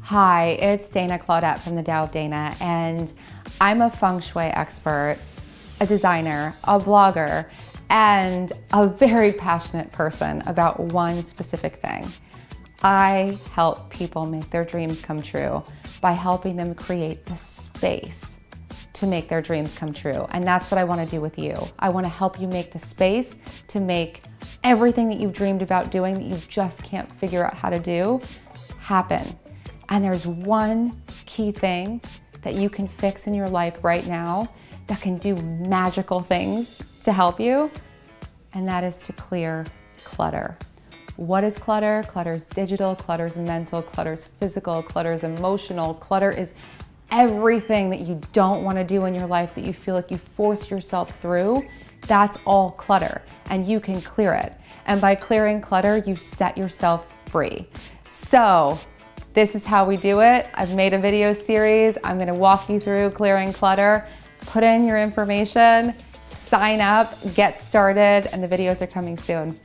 Hi, it's Dana Claudat from the Tao of Dana, and I'm a Feng Shui expert, a designer, a blogger, and a very passionate person about one specific thing. I help people make their dreams come true by helping them create the space to make their dreams come true. And that's what I want to do with you. I want to help you make the space to make everything that you've dreamed about doing that you just can't figure out how to do happen. And there's one key thing that you can fix in your life right now that can do magical things to help you, and that is to clear clutter. What is clutter? Clutter is digital, clutter is mental, clutter is physical, clutter is emotional. Clutter is everything that you don't want to do in your life that you feel like you force yourself through. That's all clutter, and you can clear it. And by clearing clutter, you set yourself free. So this is how we do it. I've made a video series. I'm going to walk you through clearing clutter. Put in your information, sign up, get started, and the videos are coming soon.